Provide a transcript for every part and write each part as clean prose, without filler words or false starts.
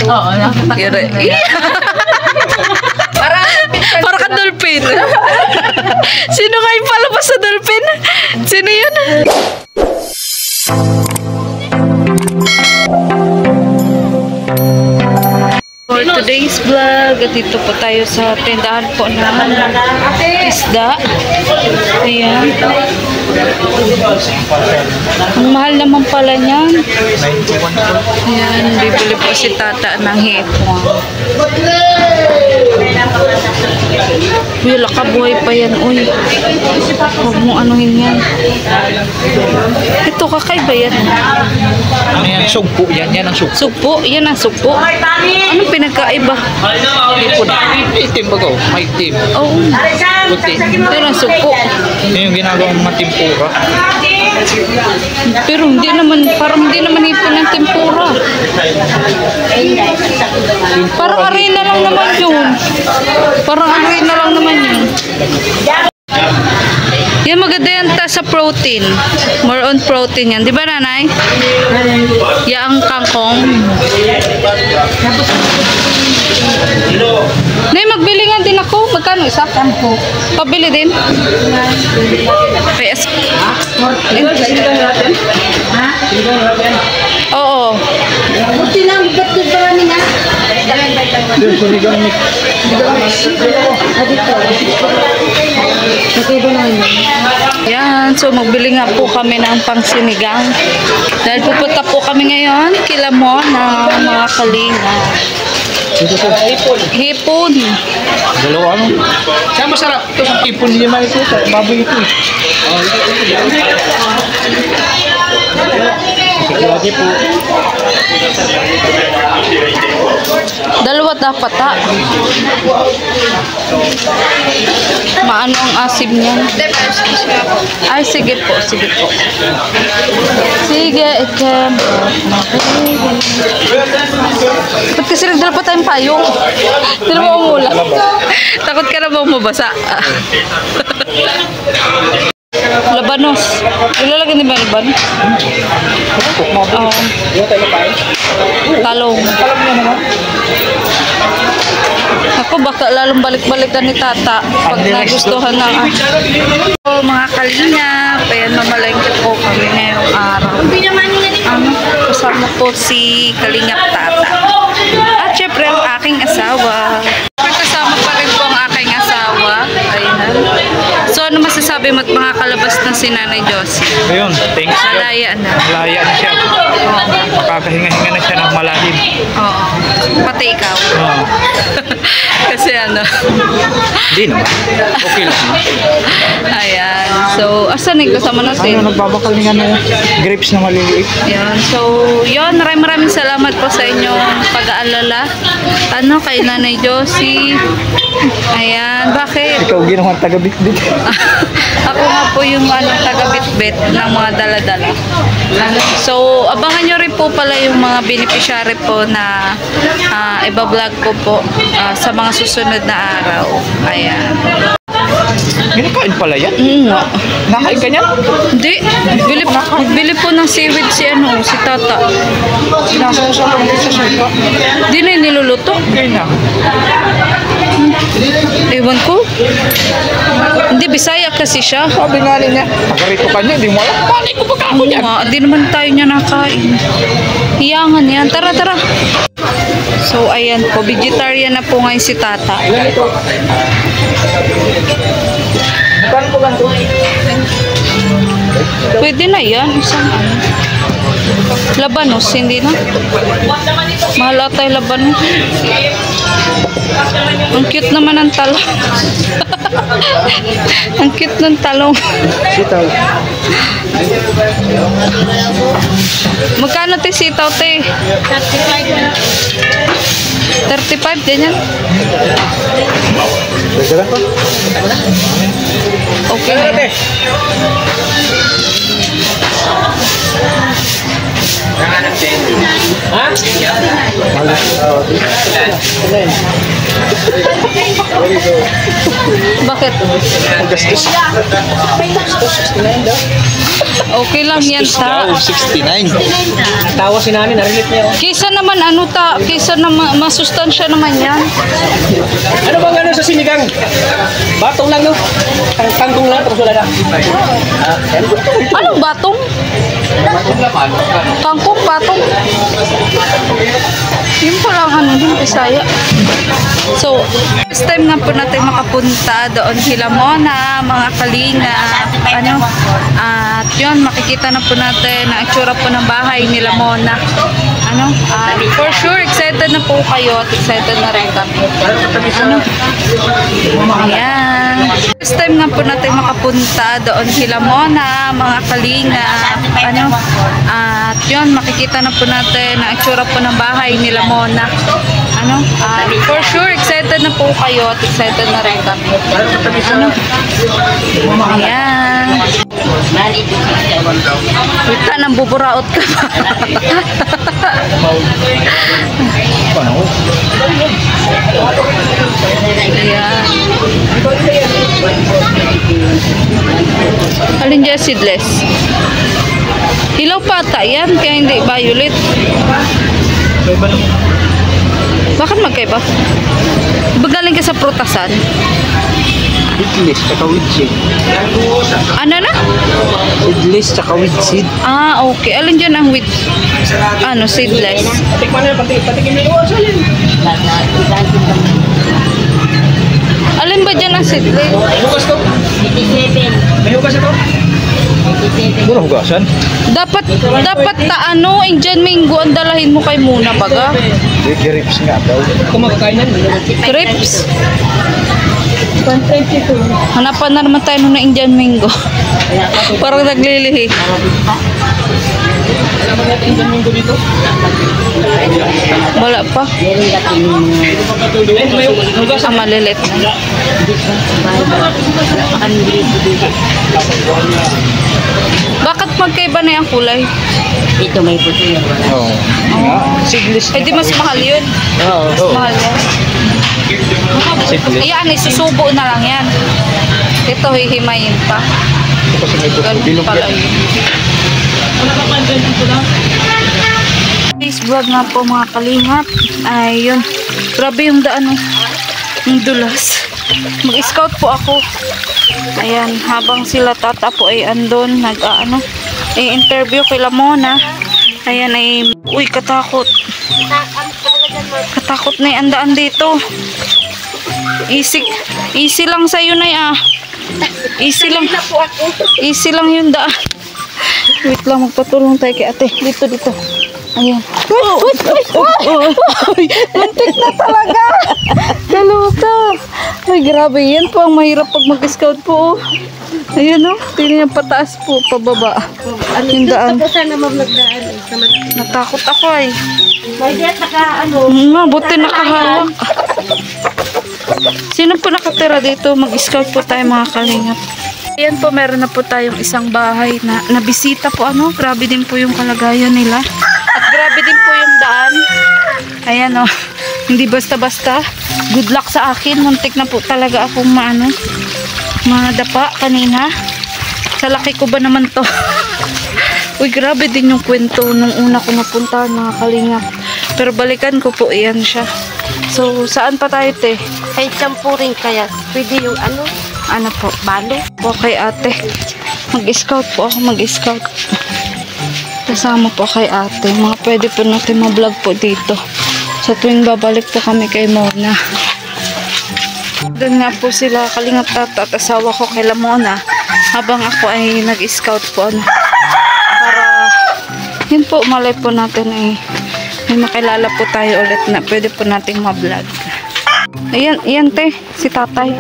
Oo, para ka dolphin. Sino nga yung palabas sa dolphin? Sino yun? For today's vlog, dito po tayo sa tindahan po ng isda. Ayan. Ang mahal naman pala niyan. Ayan, bibili po si tata ng hipon. Uy, lakabuhay pa yan, uy. Huwag mo anuhin yan. Ito, kakaiba yan. Ano yan? Sugpo yan. Yan ang sugpo. Sugpo? Yan ang sugpo. Anong pinagkaiba? Itim ba ko? May itim. Oo. Puti. Yan ang sugpo. Yan yung ginagawang mga tempura. Pero hindi naman, parang hindi naman ipon ng tempura. Parang arena lang naman yun. Parang arena lang naman yun. Yan, maganda yan sa protein. More on protein yan. Di ba, nanay? Yang kangkong. Nay, magbili nga din ako. Magkano isa? Pabili din. PS. Oo. Buti lang, ba't ko ba niya? Yan, so magbili nga po kami ng pangsinigang. Dahil pupunta po kami ngayon kila mo na mga kalinga. Hipon. Dalawa ano? Siya masarap. Ito sa hipon niya man ito. Baboy ito. Sige po. Dalawa dapat ha. Maano ang asim niyan? Ay, sige po, sige po. Sige, ikem. Ba't kasi nagdala pa tayong payong? Hindi na mo umulan. Takot ka na ba mabasa? Labanos. Ilalagay ni ba laban? Oo. Talong. Ako baka lalong balik-balikan ni tata pag nagustuhan ng mga kalingap. Ayan, mamalengke po kami ngayong araw. Kasama po si kalingap tata. At syempre ang aking asawa. Kasama pa rin po ang aking asawa. Ayan. So ano masasabi mo at mga kalabas na si Nanay Josie? Ayun, thanks God. Malaya na. Malaya na siya. Makakahinga-hinga na siya ng malalim. Oo. Pati ikaw. Oo. Kasi ano. Hindi naman. Okay lang. Ayan. So, asan yung kasama natin? Ano, nagbabakalingan na grapes na maliliit. Yan. So, yun. Maraming salamat po sa inyong pag-aalala. Ano, kay Nanay Josie. Ayan. Bakit? Ikaw ginawang taga-bit-bit. Ako nga po yung taga-bit-bit ng mga dala-dala. So, abangan nyo rin po pala yung mga beneficiary po na iba-vlog ko po sa mga susunod na araw. Ayan. Ginakain pala yan? Nga. Nakain ka niyan? Hindi. Bili po ng seaweed si tata. Sinasawsaw lang din sa suka. Di na yung niluluto. Okay na. Ewan ko. Hindi, Bisaya kasi siya. Sabi nga niya, taga-rito ka niya, di mo alam. Panay ko ba ako niyan? Di naman tayo niya nakain. Hiyangan yan. Tara, tara. So, ayan po. Vegetarian na po ngayon si tata. Bukan po ganito. Pwede na yan. Isang Labanos, hindi na. Mahal ata yung labanos. Ang cute naman ng talong. Ang cute ng talong. Sitaw. Magkano te sitaw te? 35 ganyan. Okay. Bakit? Gastos. Okay lang yan ta. 69. Tawa si Nani, na-relate niya. Kisa naman ano ta, kisa naman masustansya naman yan. Ano bang ano sa sinigang? Batong lang, no? Kangkong lang, tapos wala na. Anong batong? Kangkong batong. Yun po lang ano din Bisaya. So, first time nga po natin makapunta doon kila Mona, mga kalinga, ano, at yun, makikita na po natin ang itsura po ng bahay nila Mona. Ano, for sure, excited na po kayo at excited na rin kami. Ano, ayan. First time nga po natin makapunta doon kila Mona, mga kalinga, ano, at yun, makikita na po natin ang itsura po ng bahay nila Mona. Ano, for sure, excited na po kayo at excited na rin kami. Ano, ayan. Wita, nang buburaot ka pa. Ayan. Alin dyan seedless? Hilaw pata yan, kaya hindi violet. Bakit magkaiba? Diba galing ka sa prutasan? Seedless, tsaka with seed. Ano na? Seedless, tsaka with seed. Ah, okay. Alin dyan ang with, ano, seedless? Patikman na, patikin mo yung asalin. Alin ba dyan ang seedless? May hugas to? May hugas ito? Muna hugasan? Dapat ano, Indian mango ang dalahin mo kay Muna baga. Grapes nga daw. Kung makakain yan. Crepes. Hanapan na naman tayo ng Indian mango. Parang naglilihi. Alam mo natin yung minggo dito? Wala pa. May hugas. Ah, malilit na. Bakit magkaiba na yung kulay? Ito may puti yan. Oo. Seedless. Eh di mas mahal yun. Oo. Mas mahal yan. Ayan, isusubo na lang yan. Ito, hihimayin pa. Kasi may Ganun bilog pala yan. yun. Today's vlog nga po mga kalingap. Ayun. Grabe yung daan, oh. Yung dulas. Mag-scout po ako. Ayan, habang sila tata po ay andon, nag-ano, interview kay Mona. Ayan ay, uy, katakot. Katakot na yung andaan dito. Easy lang sa'yo na ah. Easy lang. Easy lang yung daan. Wait lang, magpatulong tayo kay ate. Dito. Ayan. Uy, muntik na talaga. Kaluka. Ay, grabe. Yan po ang mahirap pag mag-scout po. Ayan o. Tingnan yung pataas po, pababa. At yung daan. Sana magdaan. Natakot ako ay. May diyan ano. Buti nakahawak. Sino po nakatira dito? Mag-scout po tayo mga kalingap. Ayan po, meron na po tayong isang bahay na nabisita po. Ano, grabe din po yung kalagayan nila. At grabe din po yung daan. Ayan o. Hindi basta-basta. Good luck sa akin. Muntik na po talaga akong madapa kanina. Sa laki ko ba naman to? Uy, grabe din yung kwento nung una ko napuntahan mga kalingap. Pero balikan ko po, iyan siya. So, saan pa tayo, te? Kahit champurin kaya. Pwede yung ano. Ano po? Balo. Okay, ate. Mag-scout po ako, mag-scout. Kasama po kay ate. Mga pwede po natin ma-vlog po dito. Sa tuwing babalik po kami kay Mona. Doon nga po sila kalingap tata at asawa ko kay Mona. Habang ako ay nag-scout po. Ano, para, yun po, malay po natin ay may makilala po tayo ulit na pwede po nating ma-vlog. Ayan te, si tatay.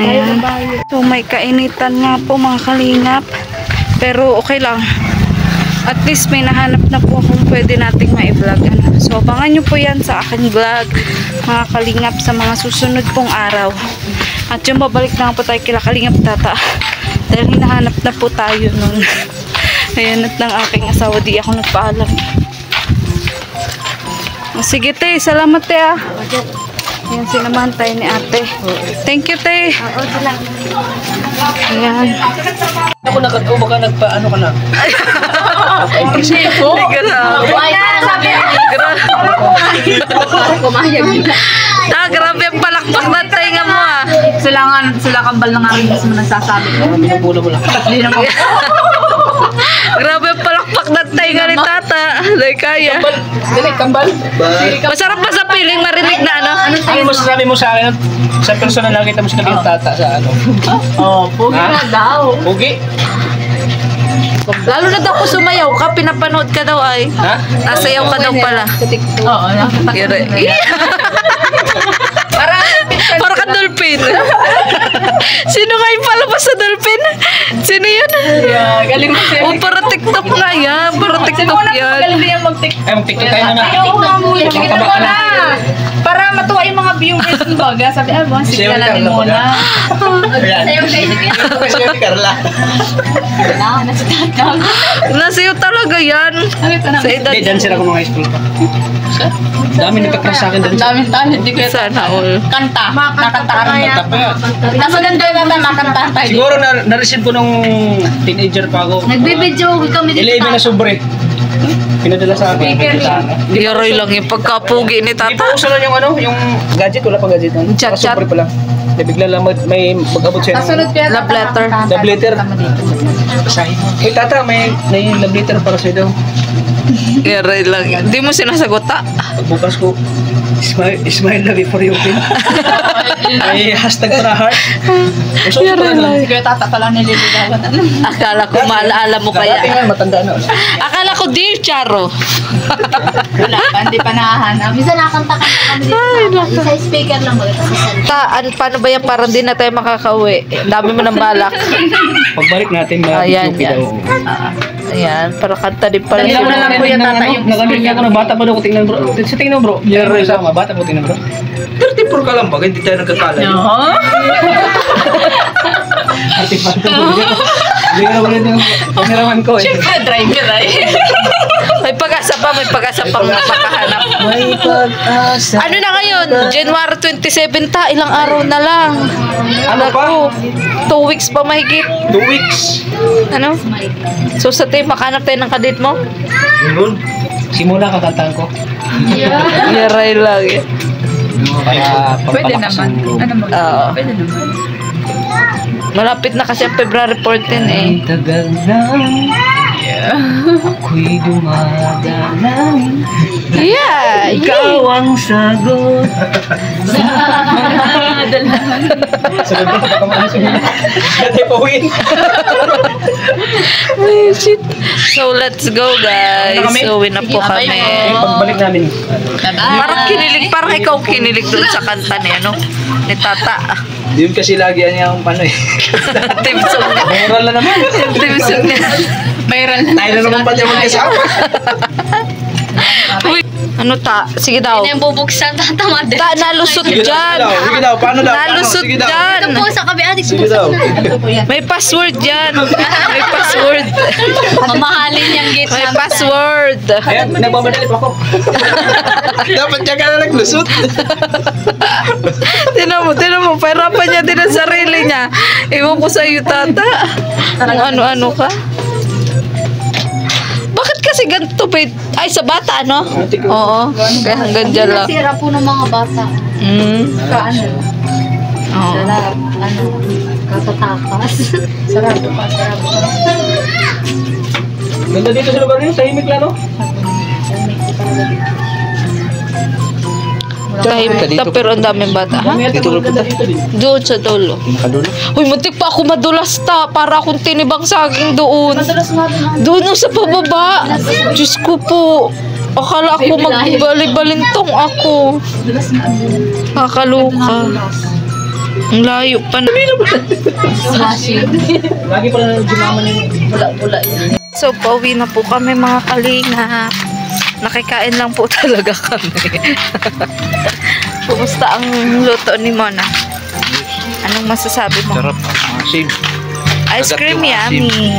Ayan. So may kainitan nga po mga kalingap. Pero okay lang. At least may nahanap na po kung pwede nating ma-vlog. So abangan nyo po yan sa aking vlog mga kalingap sa mga susunod pong araw. At yung babalik na po tayo kila kalingap tata. Dahil hinahanap na po tayo nun. Ayan, at ng aking asawa di ako nagpaalam. Sige te, salamat te ah. Ayan, sinamahan tayo ni ate. Thank you, te. Oo, sila. Ayan. Ako baka nagpa-ano ka na. Hindi ko. Grabe ang palakpak na tainga mo ah. Sila kambal na nga rin mismo nagsasabi. Binubula mo lang. Hindi naman. Grabe ang palakpak na tainga ni tata. Dahil kaya. Dali, kambal. Masarap pa sa piling marinig na ano. Ano masasabi mo sa akin? Sa personal nakita mo sa yung tata sa ano? Oh, pugi na daw. Pugi? Lalo na daw ko sumayaw ka, pinapanood ka daw ay. Ha? Nasayaw ka daw pala. Oo, Kira. Para ka dolphin. Sino nga yung palabas sa dolphin? Sino yun? yeah, galing mo siya. Oh, para TikTok nga yan. Para TikTok yan. Galing din yan mag-tiktok. Ay, mag-tiktok tayo na. Oo, tingnan mo na. Para matuwa yung mga viewers ng baga. Sabi, mo, sige na natin muna. Sayo kayo. Kasi yung Carla. Nasayaw talaga yan. Sa edad. Hindi, dancer ako mga high school pa. Dami nagkakras sa akin dancer. Daming talent. Hindi ko yan. Sana all. Kanta. Nakanta ka kaya. Kanta pa yan. Nasa ganda na nakanta tayo. Siguro na-receive ko nung teenager pa ako. Nagbibidyo kami 11 na sobre. Pinadala sa akin. Yaroy lang yung pagkapugi ni Hindi tata. pa uso lang yung ano, yung gadget, wala pa gadget. Chat, chat. Sobre pa lang. Bigla lang may mag-abot siya. Kasunod kaya Love letter. Love letter. Uy, tata, may love letter para sa'yo daw. Yaroy lang yan. Hindi mo sinasagot ta. Pagbukas ko, smile na before you open. May hashtag para heart. Gusto ko Yaroy pa lang. Kaya tata pala nililigawan. Akala ko maalaala mo Dati kaya. nga, matanda na. Akala ko dear Charo. Wala pa, hindi pa nahahanap. Minsan nakakanta-kanta kami dito. Sa speaker lang ba? Sa cellphone. Paano ba yan para di na tayo makakauwi? Dami mo ng balak. Pagbalik natin na Ayan, Yupi yan. daw. Ayan, para kanta din pala Dali siya. mo na lang po yung tata yung Nagalit niya ako na bata pa daw ko tingnan bro. Sa tingnan bro. Meron rin sama, bata po tingnan bro. 34 ka lang ba? Hindi tayo nagkakalay. Ate pa ito. Hindi ka na ulit yung pamiraman ko eh. driver ay. May pag-asa pa makahanap. May pag-asa. Ano na ngayon? January 27 ta, ilang araw na lang. Ano pa? 2 weeks pa mahigit. 2 weeks. Ano? So sa tayo, makahanap tayo ng kadit mo? Yun. Simula kakantahan ko. Yaray lang. Para Pwede pampalakas naman. ang loob. Ano mo? Oo. Pwede naman. Malapit na kasi ang February 14 eh. Tagal na ako'y dumadalangin. Yeah! Ikaw ang sagot. Sagot ko pa kamahan siya. Dati pa win. Ay, shit. So, let's go, guys. Uwi na po kami. Pagbalik namin. Parang ikaw kinilig dun sa kanta ni, ano, ni Tata. Yun kasi lagi niya ang ano eh. Team song niya. Moral na naman. Team song niya. Mayroon na. Tayo na naman pa niya mag-isama. Uy, ano ta? Sige daw. Yung bubuksan tatama din. Ta, nalusot Sige dyan. daw, paano daw? Paano? Nalusot Sige daw. dyan. Po sa kabi adik Sige daw. May password dyan. May password. mamahalin yung gate May password. Ayan, nagmamadali pa ako. Dapat niya ka na naglusot. Tinan mo, pahirapan niya din ang sarili niya. Ewan ko sa iyo, Tata. Kung ano-ano ka. Bakit kasi ganito, babe? Ay, sa bata, ano? Oo. Kaya hanggang dyan lang. Nasira po ng mga bata. Kaano? Oo. Sarap, katatakas. Sarap pa, sarap. Ganda dito sa lugar niyo, tahimik lang, no? Tahimik na pero ang daming bata. Ha? Dito ganda dito din. Doon sa dulo. Uy, muntik pa ako madulas ta. Para akong tinibang saging doon. Doon sa pababa. Diyos ko po. Akala ako magbali-balintong ako. Kakaluka. Ang layo pa na. Lagi pala ginaman yung bula-bula yun. So, pauwi na po kami mga kalingap. Nakikain lang po talaga kami. Kumusta ang luto ni Mona? Anong masasabi mo? Sarap. Asim. Ice Kagat cream yung asim. yummy.